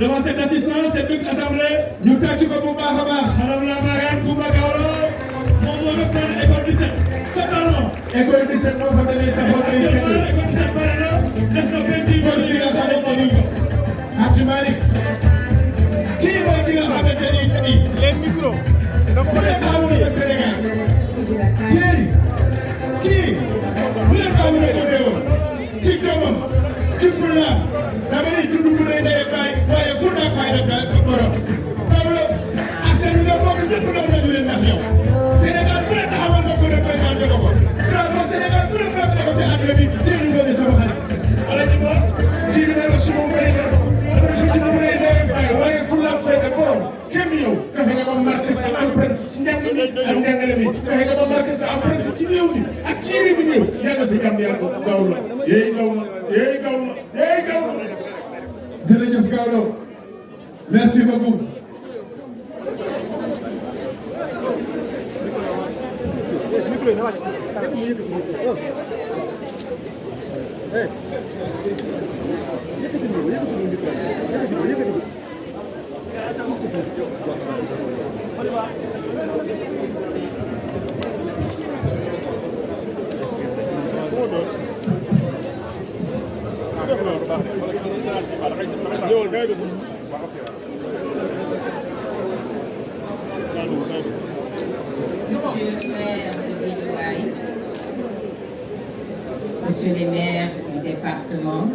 devant cette assistance, cette petite assemblée. ñu tàcc ko bu baax a baax. Madame la marraine Coumba Gawlo moom moo reprendre école 17 totalement. école 17 moo fa demee sa bopp yi école 17 pare na def sa peinture. kon si nga xamante ni Hadji Malick kii mooy ki nga xamante ni les micros dafa ko def amul au Sénégal kii bu leen ko amulee ko teewoon ci jomam ci fullaam dama ne juddu bu rëy ndey baay waaye fulla fayda daal ko borom Gawlo askan wi nga bokk ñëpp dama nañu leen ndax yow Sénégal fu ne taxawal nga ko représenté ko ko drapeau Sénégal fu ne fekk na ko ci àdduna bi jéem nga ne sama xarit wala ñu boos fii bi ne si moom bëri na dama ne juddu bu rëy ndey baay waaye fulla fayda borom kenn yow fexe nga ba marqué sa empreinte ci njàng mi ak njàngale mi fexe nga ba marqué sa empreinte ci réew mi ak ci réew mi ñëw yàlla si jàmm yàlla Gawlo yéey Gawlo yéey Gawlo yéey Gawlo jërëjëf Gawlo merci beaucoup. Monsieur les maires du département,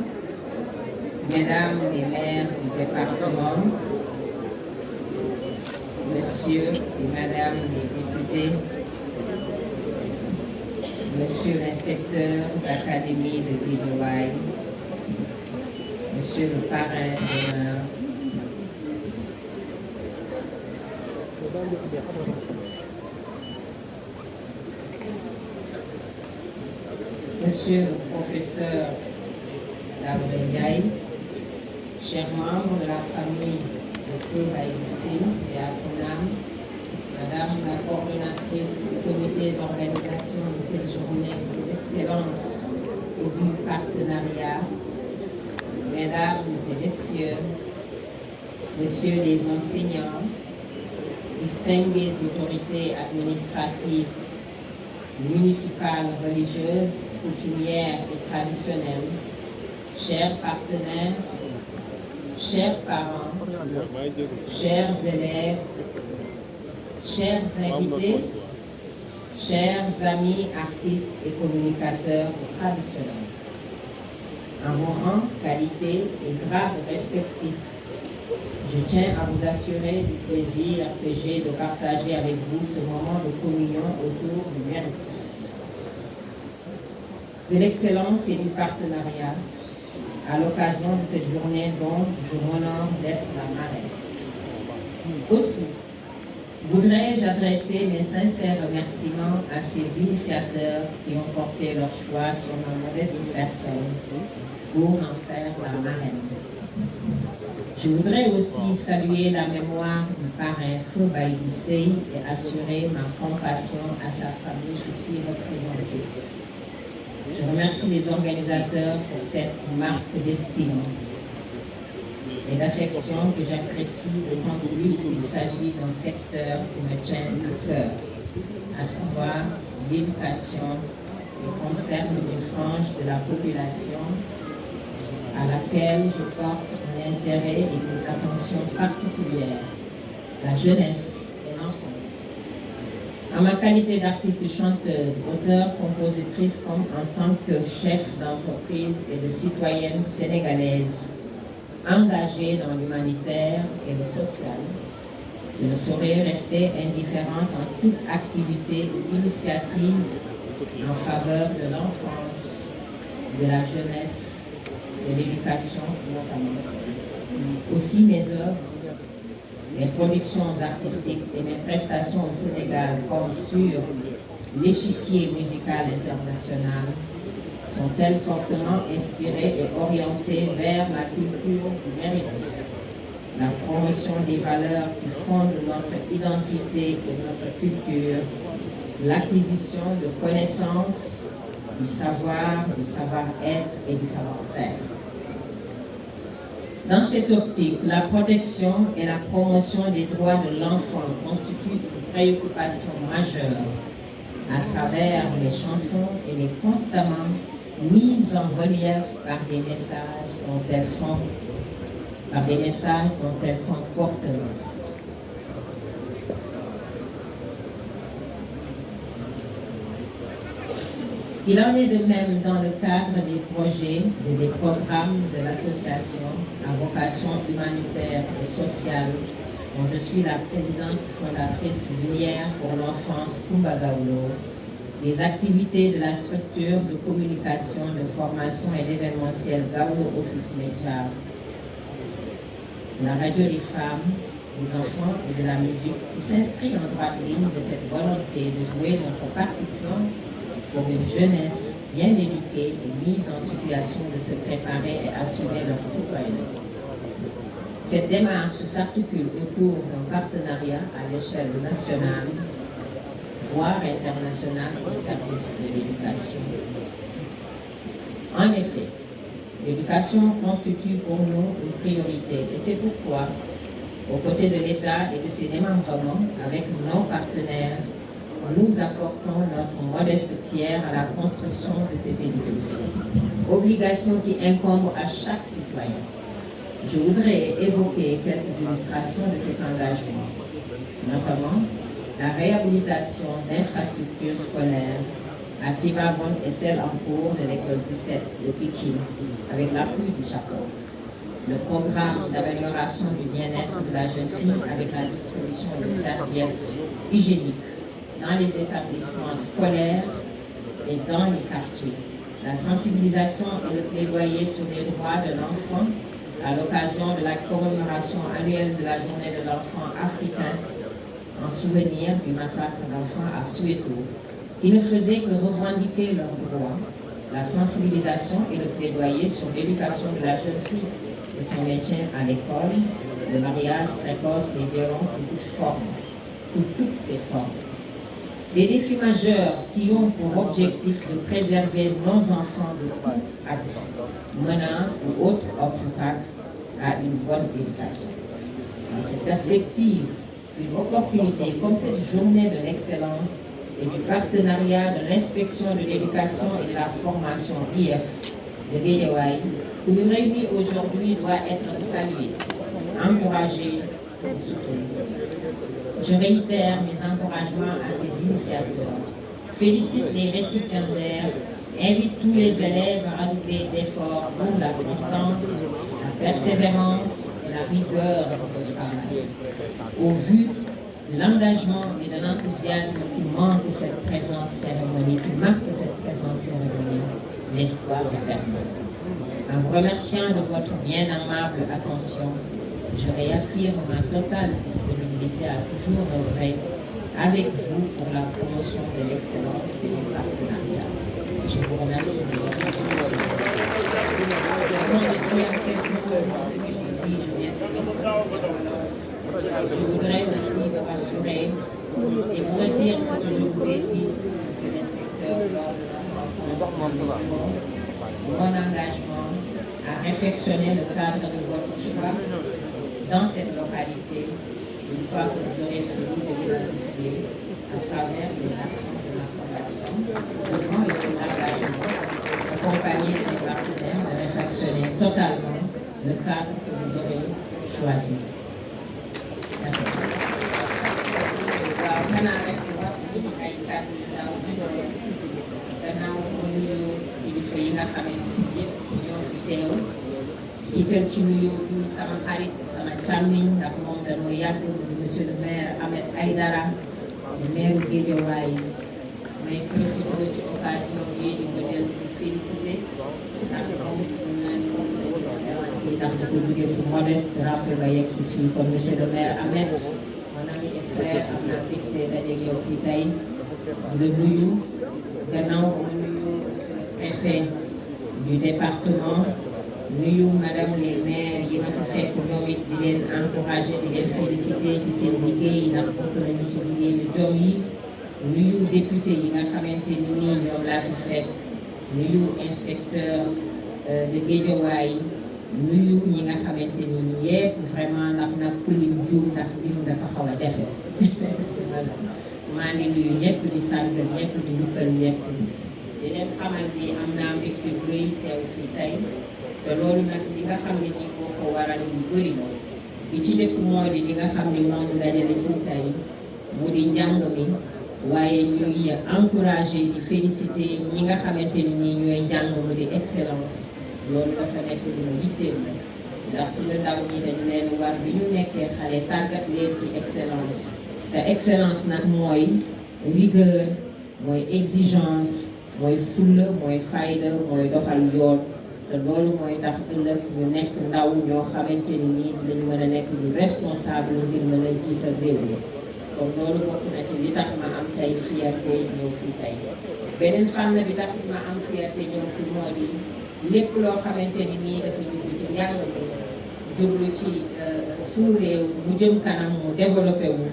mesdames les maires du département, monsieur et madame les députés, monsieur l'inspecteur d'académie de Guédiawaye, monsieur le parrain d'honneur, monsieur le professeur Daouda Ndiaye, chers membres de la famille de Coumba Ici et à son âme, madame la coordonnatrice du comité d'organisation de cette journée d'excellence et du partenariat, mesdames et messieurs, messieurs les enseignants, distinguées autorités administratives, municipales, religieuses, coutumières et traditionnelles, chers partenaires, chers parents, chers élèves, chers invités, chers amis artistes et communicateurs traditionnels, en vos rangs, qualités et grades respectifs, je tiens à vous assurer du plaisir que j'ai de partager avec vous ce moment de communion autour du mérite, de l'excellence et du partenariat à l'occasion de cette journée dont je m'honore d'être la marraine. Aussi, voudrais-je adresser mes sincères remerciements à ces initiateurs qui ont porté leur choix sur ma modeste personne pour en faire la marraine. Je voudrais aussi saluer la mémoire du parrain Coumba Ici et assurer ma compassion à sa famille ici représentée. Je remercie les organisateurs pour cette marque d'estime et d'affection que j'apprécie d'autant plus qu'il s'agit d'un secteur qui me tient à cœur, à savoir l'éducation et concerne une frange de la population à laquelle je porte un intérêt et une attention particulière, la jeunesse et l'enfance. En ma qualité d'artiste chanteuse, auteure, compositrice, comme en tant que chef d'entreprise et de citoyenne sénégalaise, engagée dans l'humanitaire et le social, je ne saurais rester indifférente en toute activité ou initiative en faveur de l'enfance, de la jeunesse, de l'éducation notamment. Aussi mes œuvres, mes productions artistiques et mes prestations au Sénégal comme sur l'échiquier musical international sont-elles fortement inspirées et orientées vers la culture du mérite, la promotion des valeurs qui fondent notre identité et notre culture, l'acquisition de connaissances, du savoir-être et du savoir-faire. Dans cette optique, la protection et la promotion des droits de l'enfant constituent une préoccupation majeure. À travers les chansons, elle est constamment mise en relief par des messages dont elles sont porteuses. Il en est de même dans le cadre des projets et des programmes de l'association à vocation humanitaire et sociale, dont je suis la présidente fondatrice Lumière pour l'enfance Kumba Gawlo, les activités de la structure de communication, de formation et d'événementiel Gawlo Office Media, la radio des femmes, des enfants et de la musique, qui s'inscrit en droite ligne de cette volonté de jouer notre partition pour une jeunesse bien éduquée et mise en situation de se préparer et assurer leur citoyenneté. Cette démarche s'articule autour d'un partenariat à l'échelle nationale, voire internationale au service de l'éducation. En effet, l'éducation constitue pour nous une priorité et c'est pourquoi, aux côtés de l'État et de ses démembrements, avec nos partenaires, nous apportons notre modeste pierre à la construction de cet édifice. Obligation qui incombe à chaque citoyen. Je voudrais évoquer quelques illustrations de cet engagement, notamment la réhabilitation d'infrastructures scolaires à Tivavon et celle en cours de l'école 17 de Pékin, avec l'appui du Japon. Le programme d'amélioration du bien-être de la jeune fille avec la distribution de serviettes hygiéniques dans les établissements scolaires et dans les quartiers. La sensibilisation et le plaidoyer sur les droits de l'enfant à l'occasion de la commémoration annuelle de la journée de l'enfant africain en souvenir du massacre d'enfants à Soweto, qui ne faisait que revendiquer leurs droits, la sensibilisation et le plaidoyer sur l'éducation de la jeune fille et son maintien à l'école, le mariage précoce, les violences de toutes ses formes. Des défis majeurs qui ont pour objectif de préserver nos enfants de tout abus, menaces ou autres obstacles à une bonne éducation. Dans cette perspective, une opportunité comme cette journée de l'excellence et du partenariat de l'inspection de l'éducation et de la formation IF de Guédiawaye, où nous réunis aujourd'hui, doit être saluée, encouragée et soutenue. Je réitère mes encouragements à ces initiateurs, félicite les récipiendaires, invite tous les élèves à redoubler d'efforts pour la constance, la persévérance et la rigueur du travail. Au vu de l'engagement et de l'enthousiasme qui marque cette présence cérémonielle, l'espoir est permis. En vous remerciant de votre bien aimable attention, je réaffirme ma totale disponibilité à toujours œuvrer avec vous pour la promotion de l'excellence et du partenariat. Je vous remercie de votre attention. Avant de dire quelques mots sur ce que j'ai dit, je viens de je voudrais aussi vous rassurer et vous redire ce que je vous ai dit, monsieur l'inspecteur, lors de la mon engagement à réflexionner le cadre de votre choix dans cette localité, une fois que vous aurez fini de l'identifier à travers les actions de la fondation, je prends ici l'engagement, accompagné de mes partenaires, de réflexionner totalement le cadre que vous aurez choisi. Merci. Ikel ci nuyu sama xarit sama càmmiñ ndax moom dañoo yàgg monsieur le maire Ahmed Aïdara le maire Guédiawaye may profité ci occasion bi di ko del félicité ndax moom ndax dafa jógee fu modeste rappelé ba yegg si fii comme monsieur le maire Ahmed mon ami et frère am naa mbégte dajeeg yow fii tey nga nuyu gannaaw nga nuyu préfet du département nuyu madame les maires yi nga fa fekk ñoom it di leen encouragé di leen félicité ci seen liggéey ndax bokk nañu ci liggéeyu jom yi nuyu député yi nga xamante ni nii ñoom laa fi fekk nuyu inspecteur de Guédiawaye nuyu ñi nga xamante ni ñi yëpp vraiment ndax nag ku lim juum ndax lim dafa xaw a jafe maa ngi nuyu ñëpp di sant ñëpp di nukkal ñëpp di leen xamal ni am naa mbégte bu rëy teew fii tey te loolu nag li nga xam ne nii moo ko waral lu bëri bi ci dëkk moo di li nga xam ne moom dajale fii tey mu di njàng mi waaye ñuy encouragé di félicité ñi nga xamante ni ñii ñooy njàng mu di excellence loolu dafa nekk lu ma yitteel la ndax suñu ndaw ñi dañu leen war bi ñu nekkee xale tàggat leen ci excellence te excellence nag mooy rigueur mooy exigence mooy fulla mooy fayda mooy doxal yoon te loolu mooy tax ëllëg ñu nekk ndaw ñoo xamante ni nii dinañ mën a nekk ñu responsable ngir mën a jiital réew mi kon loolu bokk na ci li tax ma am tey fierté ñëw fii tey beneen fànn bi tax ma am fierté ñëw fii moo di lépp loo xamante ni nii dafa jublu ci njàng mi jublu ci suñu réew mu jëm kanam mu développé wu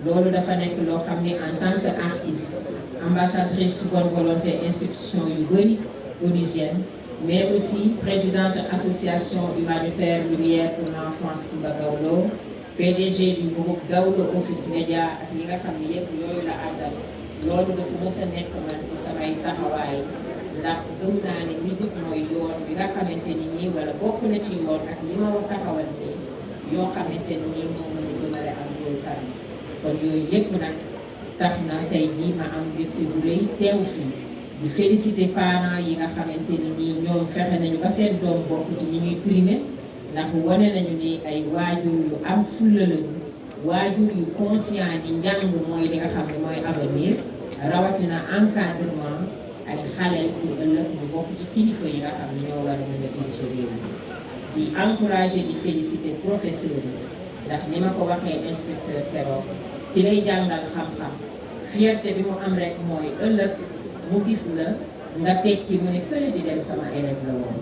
loolu dafa nekk loo xam ni en tant que artiste ambassadrice bonne volonté institution yu bëri onusienne mais aussi présidente association humanitaire Lumière pour l'enfance Coumba Gawlo PDG du groupe Gawlo Office Média ak ñi nga xam ne yëpp yooyu la àndal loolu dafa mës a nekk man ci samay taxawaay ndax gëm naa ne musique mooy yoon bi nga xamante ni nii wala bokk na ci yoon ak li ma war taxawante yoo xamante ni nii moom la ñu jëmale am réew kanam kon yooyu yëpp nag tax na tey jii ma am mbégte bu rëy teew fii di féliciter parents yi nga xamante ni nii ñoom fexe nañu ba seen doom bokk ci ñi ñuy primé ndax wane nañu ni ay waajur yu am fulla lañu waajur yu conscient ni njàng mooy li nga xam ne mooy avenir rawatina encadrement ay xaleel pour ëllëg ñu bokk ci kilifa yi nga xam ne ñoo war a mën a diriger réew mi di encourager di féliciter professeur yi ndax ni ma ko waxee inspecteur keroog ci lay jàngal xam-xam fierté bi mu am rek mooy ëllëg mu gis la nga tekki mu ne fële di dem sama élève la woon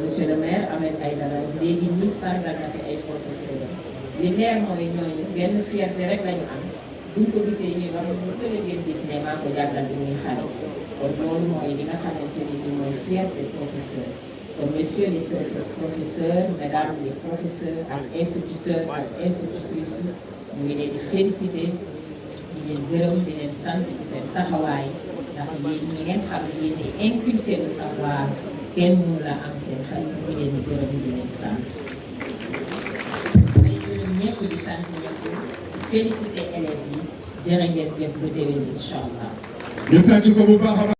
monsieur le maire Ahmed Aïdara léegi ñi sargal na fi ay professeur li leer mooy ñooñu benn fierté rek lañu am buñ ko gisee ñuy wax ñu fële ngeen gis ne maa ko jàngal bi muy xale kon loolu mooy li nga xamante ni mooy fierté professeur kon messieurs les professeurs mesdames les professeurs ak instituteurs ak institutrices ñu ngi leen di féliciter di leen gërëm di leen sant ci seen taxawaay ndax yéen ñi ngeen xam ne yéen di inculquer le savoir kenn mënu la am seen xel ñu leen di gërëm di leen sant may gërëm ñëpp di sant ñëpp féliciter élèves yi jërë ngeen jëf ba déwén incha allah. ñu tàcc ko bu baax a baax